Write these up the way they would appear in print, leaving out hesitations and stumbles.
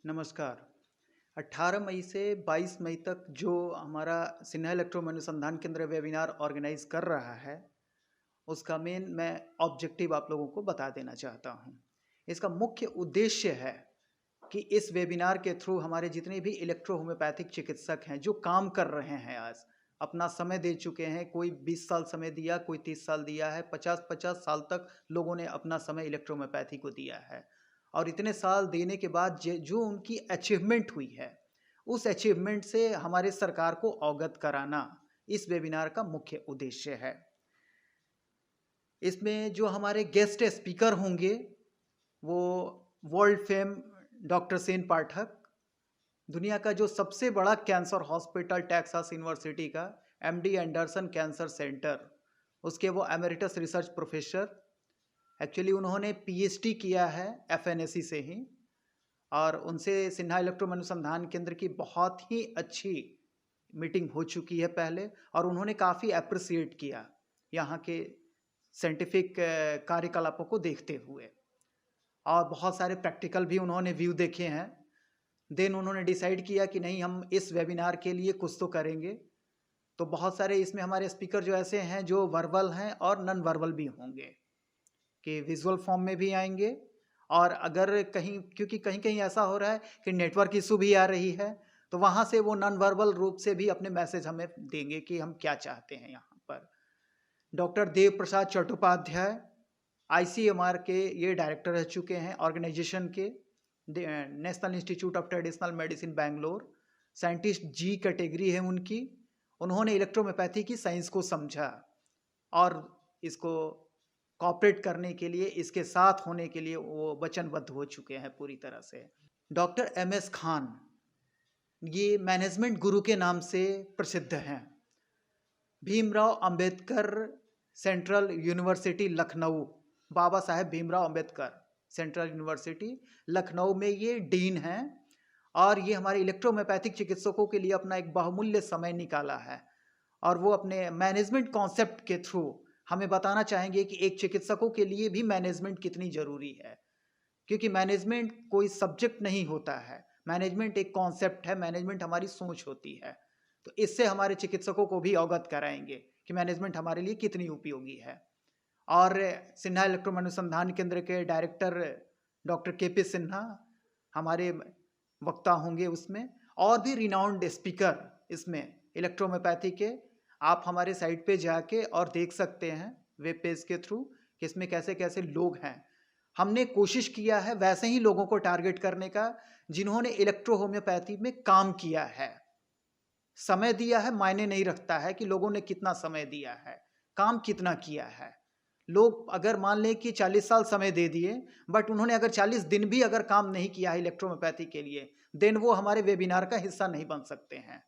नमस्कार। 18 मई से 22 मई तक जो हमारा सिन्हा इलेक्ट्रो अनुसंधान केंद्र वेबिनार ऑर्गेनाइज कर रहा है, उसका मेन मैं ऑब्जेक्टिव आप लोगों को बता देना चाहता हूँ। इसका मुख्य उद्देश्य है कि इस वेबिनार के थ्रू हमारे जितने भी इलेक्ट्रो होम्योपैथिक चिकित्सक हैं जो काम कर रहे हैं, आज अपना समय दे चुके हैं। कोई 20 साल समय दिया, कोई 30 साल दिया है, 50-50 साल तक लोगों ने अपना समय इलेक्ट्रो होम्योपैथी को दिया है। और इतने साल देने के बाद जो उनकी अचीवमेंट हुई है, उस अचीवमेंट से हमारे सरकार को अवगत कराना इस वेबिनार का मुख्य उद्देश्य है। इसमें जो हमारे गेस्ट स्पीकर होंगे वो वर्ल्ड फेम डॉक्टर सेन पाठक, दुनिया का जो सबसे बड़ा कैंसर हॉस्पिटल टेक्सास यूनिवर्सिटी का एमडी एंडरसन कैंसर सेंटर, उसके वो एमेरिटस रिसर्च प्रोफेसर। एक्चुअली उन्होंने पीएचडी किया है एफएनएसी से ही, और उनसे सिन्हा इलेक्ट्रो अनुसंधान केंद्र की बहुत ही अच्छी मीटिंग हो चुकी है पहले, और उन्होंने काफ़ी अप्रिसिएट किया यहाँ के साइंटिफिक कार्यकलापों को देखते हुए, और बहुत सारे प्रैक्टिकल भी उन्होंने व्यू देखे हैं। देन उन्होंने डिसाइड किया कि नहीं, हम इस वेबिनार के लिए कुछ तो करेंगे। तो बहुत सारे इसमें हमारे स्पीकर जो ऐसे हैं जो वर्बल हैं और नॉन वर्बल भी होंगे, कि विजुअल फॉर्म में भी आएंगे। और अगर कहीं, क्योंकि कहीं कहीं ऐसा हो रहा है कि नेटवर्क इशू भी आ रही है, तो वहाँ से वो नॉन वर्बल रूप से भी अपने मैसेज हमें देंगे कि हम क्या चाहते हैं। यहाँ पर डॉक्टर देव प्रसाद चट्टोपाध्याय आईसीएमआर के ये डायरेक्टर रह चुके हैं ऑर्गेनाइजेशन के, national institute of traditional medicine Bangalore. Scientist G category है उनकी। उन्होंने इलेक्ट्रोमेपैथी की साइंस को समझा और इसको कॉपरेट करने के लिए, इसके साथ होने के लिए वो वचनबद्ध हो चुके हैं पूरी तरह से। डॉक्टर एमएस खान, ये मैनेजमेंट गुरु के नाम से प्रसिद्ध हैं। Bhimrao Ambedkar central university Lucknow, Baba Saheb Bhimrao Ambedkar central university Lucknow में ये डीन हैं, और ये हमारे इलेक्ट्रोहोम्योपैथिक चिकित्सकों के लिए अपना एक बहुमूल्य समय निकाला है। और वो अपने मैनेजमेंट कॉन्सेप्ट के थ्रू हमें बताना चाहेंगे कि एक चिकित्सकों के लिए भी मैनेजमेंट कितनी ज़रूरी है। क्योंकि मैनेजमेंट कोई सब्जेक्ट नहीं होता है, मैनेजमेंट एक कॉन्सेप्ट है, मैनेजमेंट हमारी सोच होती है। तो इससे हमारे चिकित्सकों को भी अवगत कराएंगे कि मैनेजमेंट हमारे लिए कितनी उपयोगी है। और सिन्हा इलेक्ट्रो अनुसंधान केंद्र के डायरेक्टर डॉक्टर केपी सिन्हा हमारे वक्ता होंगे उसमें, और भी रिनाउंड स्पीकर इसमें इलेक्ट्रोहोम्योपैथी के। आप हमारे साइट पे जाके और देख सकते हैं वेब पेज के थ्रू कि इसमें कैसे कैसे लोग हैं। हमने कोशिश किया है वैसे ही लोगों को टारगेट करने का जिन्होंने इलेक्ट्रो होम्योपैथी में काम किया है। समय दिया है मायने नहीं रखता है कि लोगों ने कितना समय दिया है, काम कितना किया है। लोग अगर मान लें कि 40 साल समय दे दिए, बट उन्होंने अगर 40 दिन भी अगर काम नहीं किया है इलेक्ट्रोहोम्योपैथी के लिए, देन वो हमारे वेबिनार का हिस्सा नहीं बन सकते हैं।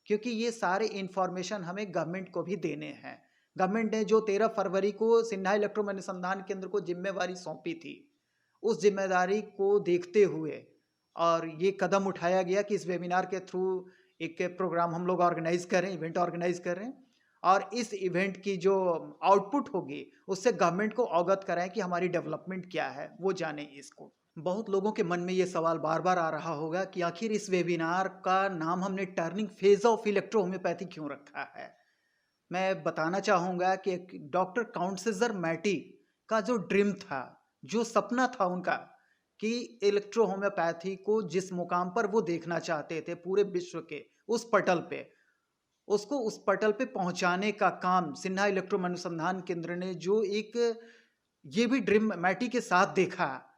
क्योंकि ये सारे इंफॉर्मेशन हमें गवर्नमेंट को भी देने हैं। गवर्नमेंट ने जो 13 फरवरी को सिन्हा इलेक्ट्रो अनुसंधान केंद्र को जिम्मेवारी सौंपी थी, उस जिम्मेदारी को देखते हुए और ये कदम उठाया गया कि इस वेबिनार के थ्रू एक प्रोग्राम हम लोग ऑर्गेनाइज करें, इवेंट ऑर्गेनाइज करें, और इस इवेंट की जो आउटपुट होगी उससे गवर्नमेंट को अवगत कराएं कि हमारी डेवलपमेंट क्या है, वो जाने इसको। बहुत लोगों के मन में ये सवाल बार बार आ रहा होगा कि आखिर इस वेबिनार का नाम हमने turning phase of electro homeopathy क्यों रखा है। मैं बताना चाहूँगा कि डॉक्टर काउंट सीजर मैटी का जो ड्रीम था, जो सपना था उनका, कि इलेक्ट्रो होम्योपैथी को जिस मुकाम पर वो देखना चाहते थे पूरे विश्व के उस पटल पे, उसको उस पटल पे पहुंचाने का काम सिन्हा इलेक्ट्रो अनुसंधान केंद्र ने, जो एक ये भी ड्रीम मैटी के साथ देखा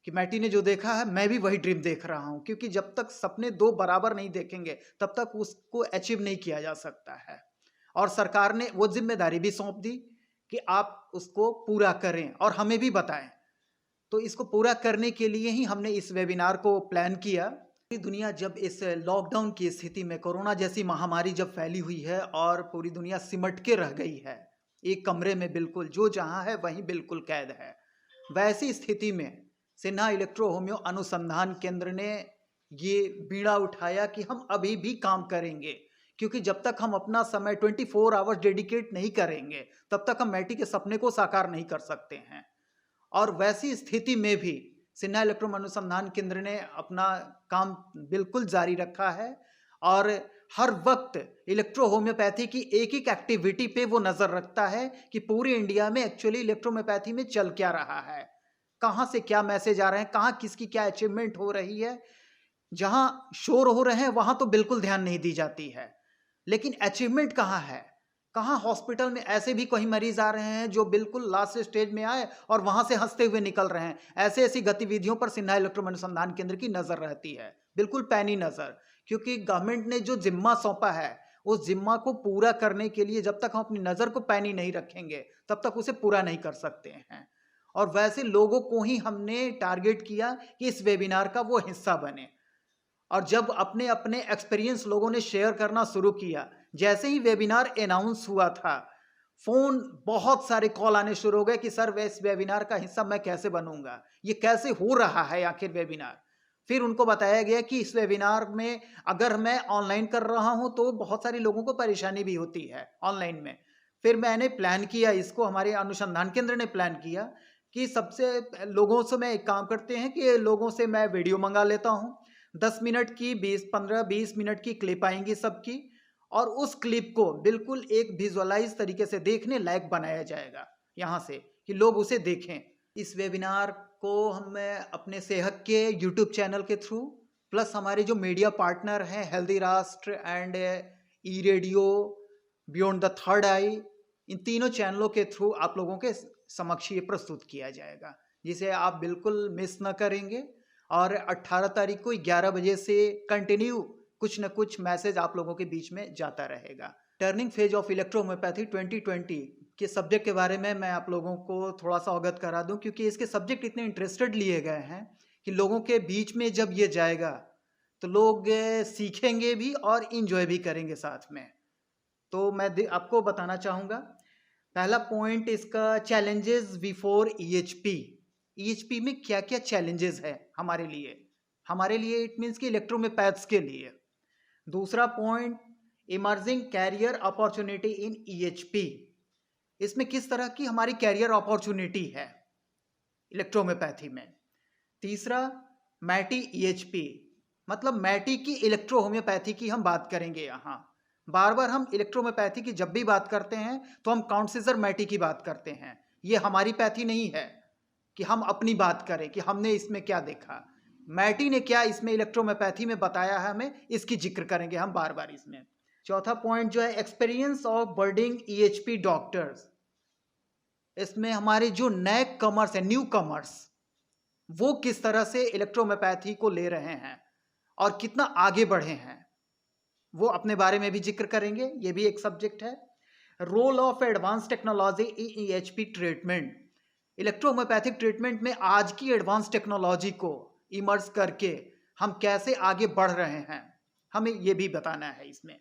कि मैटी ने जो देखा है मैं भी वही ड्रीम देख रहा हूं। क्योंकि जब तक सपने दो बराबर नहीं देखेंगे तब तक उसको अचीव नहीं किया जा सकता है। और सरकार ने वो जिम्मेदारी भी सौंप दी कि आप उसको पूरा करें और हमें भी बताएं। तो इसको पूरा करने के लिए ही हमने इस वेबिनार को प्लान किया। पूरी दुनिया जब इस लॉकडाउन की स्थिति में, कोरोना जैसी महामारी जब फैली हुई है और पूरी दुनिया सिमट के रह गई है एक कमरे में, बिल्कुल जो जहां है वहीं बिल्कुल कैद है, वैसी स्थिति में सिन्हा इलेक्ट्रो होम्यो अनुसंधान केंद्र ने ये बीड़ा उठाया कि हम अभी भी काम करेंगे। क्योंकि जब तक हम अपना समय 24 आवर्स डेडिकेट नहीं करेंगे तब तक हम मैटी के सपने को साकार नहीं कर सकते हैं। और वैसी स्थिति में भी सिन्हा इलेक्ट्रो अनुसंधान केंद्र ने अपना काम बिल्कुल जारी रखा है और हर वक्त इलेक्ट्रो होम्योपैथी की एक एक एक्टिविटी पे वो नज़र रखता है कि पूरे इंडिया में एक्चुअली इलेक्ट्रोहोम्योपैथी में चल क्या रहा है, कहाँ से क्या मैसेज आ रहे हैं, कहाँ किसकी क्या अचीवमेंट हो रही है। जहाँ शोर हो रहे हैं वहाँ तो बिल्कुल ध्यान नहीं दी जाती है, लेकिन अचीवमेंट कहाँ है, कहाँ हॉस्पिटल में ऐसे भी कई मरीज आ रहे हैं जो बिल्कुल लास्ट स्टेज में आए और वहाँ से हंसते हुए निकल रहे हैं। ऐसे ऐसी गतिविधियों पर सिन्हा इलेक्ट्रो अनुसंधान केंद्र की नज़र रहती है, बिल्कुल पैनी नज़र, क्योंकि गवर्नमेंट ने जो जिम्मा सौंपा है उस जिम्मा को पूरा करने के लिए जब तक हम अपनी नज़र को पैनी नहीं रखेंगे तब तक उसे पूरा नहीं कर सकते हैं। और वैसे लोगों को ही हमने टारगेट किया कि इस वेबिनार का वो हिस्सा बने, और जब अपने अपने एक्सपीरियंस लोगों ने शेयर करना शुरू किया, जैसे ही वेबिनार अनाउंस हुआ था, फोन बहुत सारे कॉल आने शुरू हो गए कि सर इस वेबिनार का हिस्सा मैं कैसे बनूंगा, ये कैसे हो रहा है आखिर वेबिनार। फिर उनको बताया गया कि इस वेबिनार में अगर मैं ऑनलाइन कर रहा हूं तो बहुत सारे लोगों को परेशानी भी होती है ऑनलाइन में। फिर मैंने प्लान किया, इसको हमारे अनुसंधान केंद्र ने प्लान किया कि सबसे लोगों से मैं एक काम करते हैं कि लोगों से मैं वीडियो मंगा लेता हूँ, 10 मिनट की 15-20 मिनट की क्लिप आएंगी सबकी, और उस क्लिप को बिल्कुल एक विजुअलाइज तरीके से देखने लायक बनाया जाएगा यहाँ से कि लोग उसे देखें। इस वेबिनार को हम अपने सेहत के यूट्यूब चैनल के थ्रू प्लस हमारे जो मीडिया पार्टनर हैं healthy Rashtra and E radio, beyond the third eye, इन तीनों चैनलों के थ्रू आप लोगों के समक्ष ये प्रस्तुत किया जाएगा, जिसे आप बिल्कुल मिस न करेंगे। और 18 तारीख को 11 बजे से कंटिन्यू कुछ न कुछ मैसेज आप लोगों के बीच में जाता रहेगा। Turning phase of electro homeopathy 2020 के सब्जेक्ट के बारे में मैं आप लोगों को थोड़ा सा अवगत करा दूं, क्योंकि इसके सब्जेक्ट इतने इंटरेस्टेड लिए गए हैं कि लोगों के बीच में जब ये जाएगा तो लोग सीखेंगे भी और इंजॉय भी करेंगे साथ में। तो मैं आपको बताना चाहूँगा, पहला पॉइंट इसका चैलेंजेस बिफोर ईएचपी। ईएचपी में क्या क्या चैलेंजेस है हमारे लिए इट मीन्स कि इलेक्ट्रोमेपैथ्स के लिए। दूसरा point, emerging career opportunity in EHP, इसमें किस तरह की हमारी कैरियर अपॉर्चुनिटी है इलेक्ट्रोमेपैथी में। तीसरा, मैटी ईएचपी, मतलब मैटी की इलेक्ट्रो होम्योपैथी की हम बात करेंगे। यहाँ बार बार हम इलेक्ट्रोमेपैथी की जब भी बात करते हैं तो हम काउंटसीजर मैटी की बात करते हैं, ये हमारी पैथी नहीं है कि हम अपनी बात करें कि हमने इसमें क्या देखा, मैटी ने क्या इसमें इलेक्ट्रोमेपैथी में बताया है हमें, इसकी जिक्र करेंगे हम बार बार इसमें। चौथा पॉइंट जो है एक्सपीरियंस ऑफ बर्डिंग ईएचपी डॉक्टर्स, इसमें हमारे जो नए कमर्स हैं, न्यू कमर्स, वो किस तरह से इलेक्ट्रोमेपैथी को ले रहे हैं और कितना आगे बढ़े हैं, वो अपने बारे में भी जिक्र करेंगे, ये भी एक सब्जेक्ट है। Role of advance technology in EHP treatment, electrohomeopathic treatment में आज की एडवांस टेक्नोलॉजी को इमर्ज करके हम कैसे आगे बढ़ रहे हैं, हमें ये भी बताना है इसमें।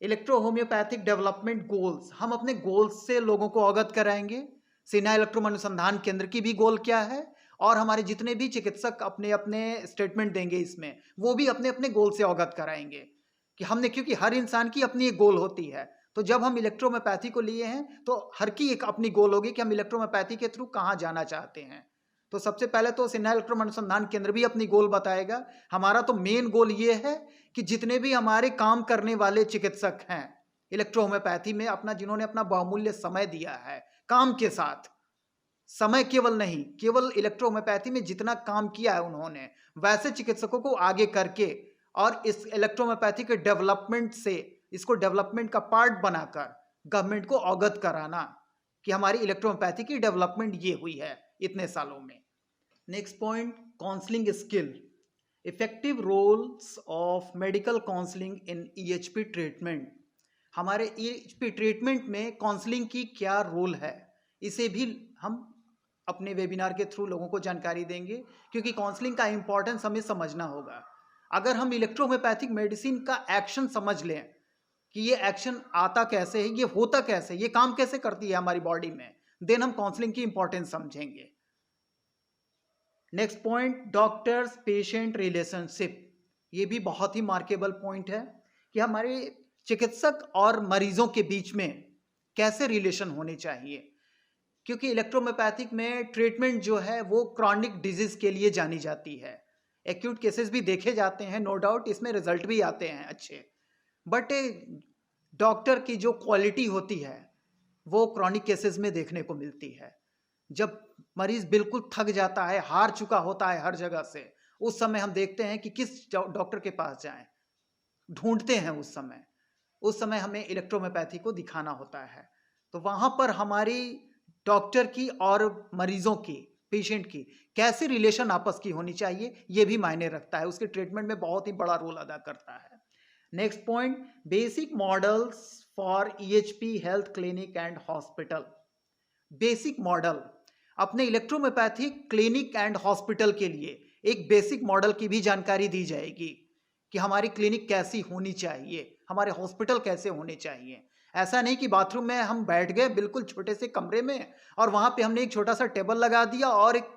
इलेक्ट्रो होम्योपैथिक डेवलपमेंट गोल्स, हम अपने गोल्स से लोगों को अवगत कराएंगे, सिन्हा इलेक्ट्रो अनुसंधान केंद्र की भी गोल क्या है, और हमारे जितने भी चिकित्सक अपने अपने स्टेटमेंट देंगे इसमें वो भी अपने अपने गोल से अवगत कराएंगे कि हमने, क्योंकि हर इंसान की अपनी एक गोल होती है, तो जब हम इलेक्ट्रोहोम्योपैथी को लिए हैं तो हर की एक अपनी गोल होगी कि हम इलेक्ट्रोहोम्योपैथी के थ्रू कहाँ जाना चाहते हैं। तो सबसे पहले तो सिन्हा इलेक्ट्रो अनुसंधान केंद्र भी अपनी गोल बताएगा। हमारा तो मेन गोल ये है कि जितने भी हमारे काम करने वाले चिकित्सक हैं इलेक्ट्रोहोम्योपैथी में अपना, जिन्होंने अपना बहुमूल्य समय दिया है काम के साथ, समय केवल नहीं, केवल इलेक्ट्रोहोम्योपैथी में जितना काम किया है उन्होंने, वैसे चिकित्सकों को आगे करके और इस इलेक्ट्रोहोम्योपैथी के डेवलपमेंट से इसको डेवलपमेंट का पार्ट बनाकर गवर्नमेंट को अवगत कराना कि हमारी इलेक्ट्रोहोम्योपैथी की डेवलपमेंट ये हुई है इतने सालों में। Next point, counselling skill, effective roles of medical counselling in EHP treatment, हमारे ईएचपी ट्रीटमेंट में काउंसलिंग की क्या रोल है, इसे भी हम अपने वेबिनार के थ्रू लोगों को जानकारी देंगे, क्योंकि काउंसलिंग का इंपॉर्टेंस हमें समझना होगा। अगर हम इलेक्ट्रोहोम्योपैथिक मेडिसिन का एक्शन समझ लें कि ये एक्शन आता कैसे है, ये होता कैसे, ये काम कैसे करती है हमारी बॉडी में, देन हम काउंसलिंग की इंपॉर्टेंस समझेंगे। Next point, doctors patient relationship, ये भी बहुत ही मार्केबल पॉइंट है कि हमारे चिकित्सक और मरीजों के बीच में कैसे रिलेशन होने चाहिए। क्योंकि इलेक्ट्रोहोम्योपैथिक में ट्रीटमेंट जो है वो क्रॉनिक डिजीज के लिए जानी जाती है। एक्यूट केसेस भी देखे जाते हैं, नो डाउट, इसमें रिजल्ट भी आते हैं अच्छे, बट डॉक्टर की जो क्वालिटी होती है वो क्रॉनिक केसेस में देखने को मिलती है। जब मरीज बिल्कुल थक जाता है, हार चुका होता है हर जगह से, उस समय हम देखते हैं कि किस डॉक्टर के पास जाएं, ढूंढते हैं उस समय हमें इलेक्ट्रोहोम्योपैथी को दिखाना होता है। तो वहां पर हमारी डॉक्टर की और मरीजों की, पेशेंट की कैसी रिलेशन आपस की होनी चाहिए, ये भी मायने रखता है, उसके ट्रीटमेंट में बहुत ही बड़ा रोल अदा करता है। Next point, basic models for EHP health clinic and hospital. Basic model, अपने इलेक्ट्रोहोम्योपैथिक क्लिनिक एंड हॉस्पिटल के लिए एक बेसिक मॉडल की भी जानकारी दी जाएगी कि हमारी क्लिनिक कैसी होनी चाहिए, हमारे हॉस्पिटल कैसे होने चाहिए। ऐसा नहीं कि बाथरूम में हम बैठ गए बिल्कुल छोटे से कमरे में और वहां पे हमने एक छोटा सा टेबल लगा दिया और एक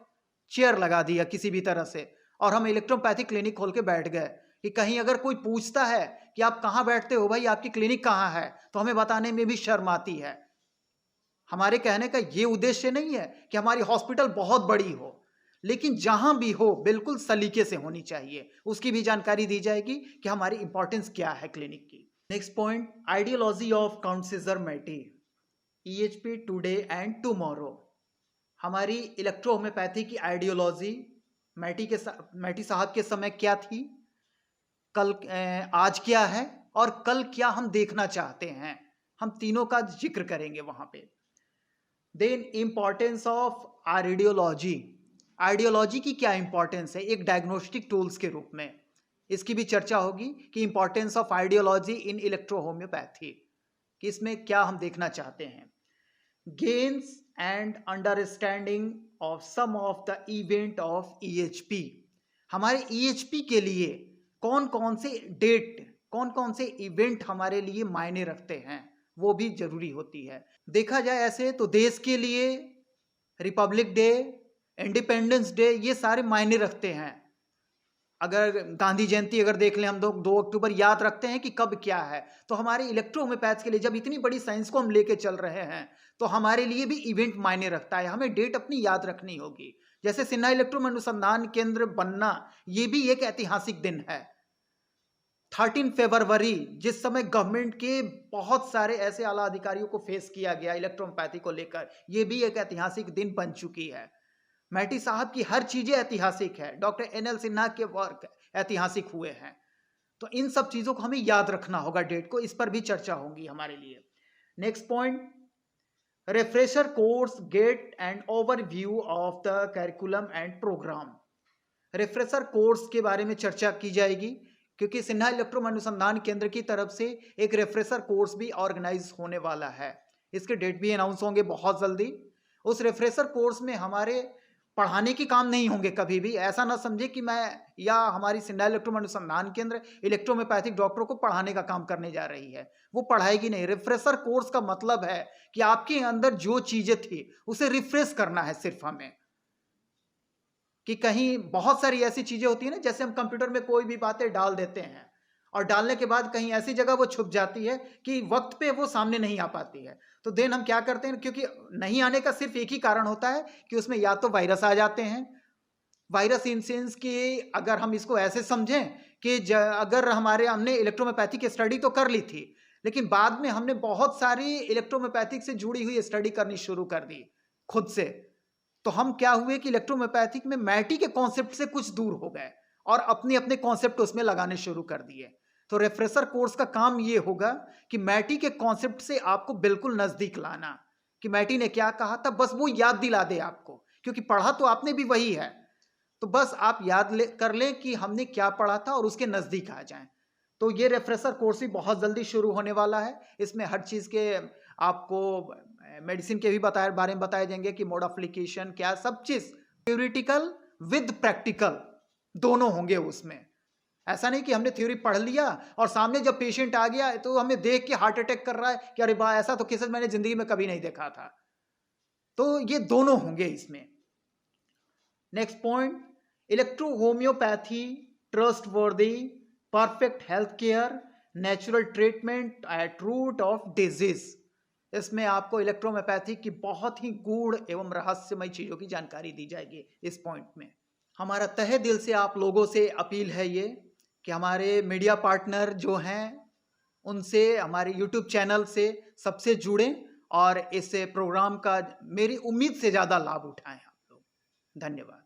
चेयर लगा दिया किसी भी तरह से, और हम इलेक्ट्रोपैथिक क्लिनिक खोल के बैठ गए कि कहीं अगर कोई पूछता है कि आप कहाँ बैठते हो भाई, आपकी क्लिनिक कहाँ है, तो हमें बताने में भी शर्म आती है। हमारे कहने का ये उद्देश्य नहीं है कि हमारी हॉस्पिटल बहुत बड़ी हो, लेकिन जहां भी हो बिल्कुल सलीके से होनी चाहिए, उसकी भी जानकारी दी जाएगी कि हमारी इंपॉर्टेंस क्या है क्लिनिक की। Next point, ideology of Count Cesare Mattei, EHP today and tomorrow. हमारी इलेक्ट्रोहोम्योपैथी की आइडियोलॉजी मैटी साहब के समय क्या थी, कल आज क्या है, और कल क्या हम देखना चाहते हैं, हम तीनों का जिक्र करेंगे वहां पे। Then importance of ideology, ideology की क्या इंपॉर्टेंस है एक डायग्नोस्टिक टूल्स के रूप में, इसकी भी चर्चा होगी कि importance of ideology in electrohomeopathy, कि इसमें क्या हम देखना चाहते हैं। Gains and understanding of some of the event of EHP, हमारे ईएचपी के लिए कौन कौन से डेट, कौन कौन से इवेंट हमारे लिए मायने रखते हैं, वो भी जरूरी होती है। देखा जाए ऐसे तो देश के लिए रिपब्लिक डे, इंडिपेंडेंस डे, ये सारे मायने रखते हैं। अगर गांधी जयंती अगर देख लें हम, 2 अक्टूबर याद रखते हैं कि कब क्या है, तो हमारे इलेक्ट्रोहोम्योपैथ्स के लिए जब इतनी बड़ी साइंस को हम लेके चल रहे हैं तो हमारे लिए भी इवेंट मायने रखता है, हमें डेट अपनी याद रखनी होगी। जैसे सिन्हा इलेक्ट्रो अनुसंधान केंद्र बनना, ये भी एक ऐतिहासिक दिन है। 13 फरवरी, जिस समय गवर्नमेंट के बहुत सारे ऐसे आला अधिकारियों को फेस किया गया इलेक्ट्रोहोम्योपैथी को लेकर, यह भी एक ऐतिहासिक दिन बन चुकी है। मैटी साहब की हर चीजें ऐतिहासिक है, डॉक्टर एनएल सिन्हा के वर्क ऐतिहासिक हुए हैं, तो इन सब चीजों को हमें याद रखना होगा, डेट को, इस पर भी चर्चा होगी हमारे लिए। Next point, refresher course gate and overview of the curriculum and program. Refresher course के बारे में चर्चा की जाएगी क्योंकि सिन्हा इलेक्ट्रो अनुसंधान केंद्र की तरफ से एक रिफ्रेशर कोर्स भी ऑर्गेनाइज होने वाला है, इसके डेट भी अनाउंस होंगे बहुत जल्दी। उस रिफ्रेशर कोर्स में हमारे पढ़ाने के काम नहीं होंगे कभी भी, ऐसा ना समझे कि मैं या हमारी सिन्हा इलेक्ट्रो अनुसंधान केंद्र इलेक्ट्रोहोम्योपैथिक डॉक्टरों को पढ़ाने का काम करने जा रही है, वो पढ़ाएगी नहीं। रिफ्रेशर कोर्स का मतलब है कि आपके अंदर जो चीजें थी उसे रिफ्रेश करना है सिर्फ हमें, कि कहीं बहुत सारी ऐसी चीजें होती है ना, जैसे हम कंप्यूटर में कोई भी बातें डाल देते हैं और डालने के बाद कहीं ऐसी जगह वो छुप जाती है कि वक्त पे वो सामने नहीं आ पाती है, तो देन हम क्या करते हैं, क्योंकि नहीं आने का सिर्फ एक ही कारण होता है कि उसमें या तो वायरस आ जाते हैं, वायरस इन सेंस कि अगर हम इसको ऐसे समझें कि अगर हमने इलेक्ट्रोहोम्योपैथी की स्टडी तो कर ली थी, लेकिन बाद में हमने बहुत सारी इलेक्ट्रोहोम्योपैथिक से जुड़ी हुई स्टडी करनी शुरू कर दी खुद से, तो हम क्या हुए कि इलेक्ट्रोहोम्योपैथिक में मैटी के कॉन्सेप्ट से कुछ दूर हो गए और अपने अपने कॉन्सेप्ट उसमें लगाने शुरू कर दिए। तो रिफ्रेशर कोर्स का काम ये होगा कि मैटी के कॉन्सेप्ट से आपको बिल्कुल नजदीक लाना, कि मैटी ने क्या कहा था बस वो याद दिला दे आपको, क्योंकि पढ़ा तो आपने भी वही है, तो बस आप याद कर लें कि हमने क्या पढ़ा था और उसके नजदीक आ जाएं। तो ये रिफ्रेशर कोर्स भी बहुत जल्दी शुरू होने वाला है, इसमें हर चीज के आपको मेडिसिन के भी बारे में बताए जाएंगे कि मोड ऑफ एप्लीकेशन क्या, सब चीज थ्योरेटिकल विद प्रैक्टिकल दोनों होंगे उसमें। ऐसा नहीं कि हमने थ्योरी पढ़ लिया और सामने जब पेशेंट आ गया तो हमें देख के हार्ट अटैक कर रहा है कि अरे वाह, ऐसा तो केसेस मैंने जिंदगी में कभी नहीं देखा था, तो ये दोनों होंगे इसमें। Next point, electrohomeopathy trustworthy, perfect health care, natural treatment at root of disease. इसमें आपको इलेक्ट्रोमेपैथी की बहुत ही गूढ़ एवं रहस्यमय चीज़ों की जानकारी दी जाएगी इस पॉइंट में। हमारा तहे दिल से आप लोगों से अपील है ये कि हमारे मीडिया पार्टनर जो हैं उनसे, हमारे यूट्यूब चैनल से सबसे जुड़ें और इस प्रोग्राम का मेरी उम्मीद से ज़्यादा लाभ उठाएं आप लोग। धन्यवाद।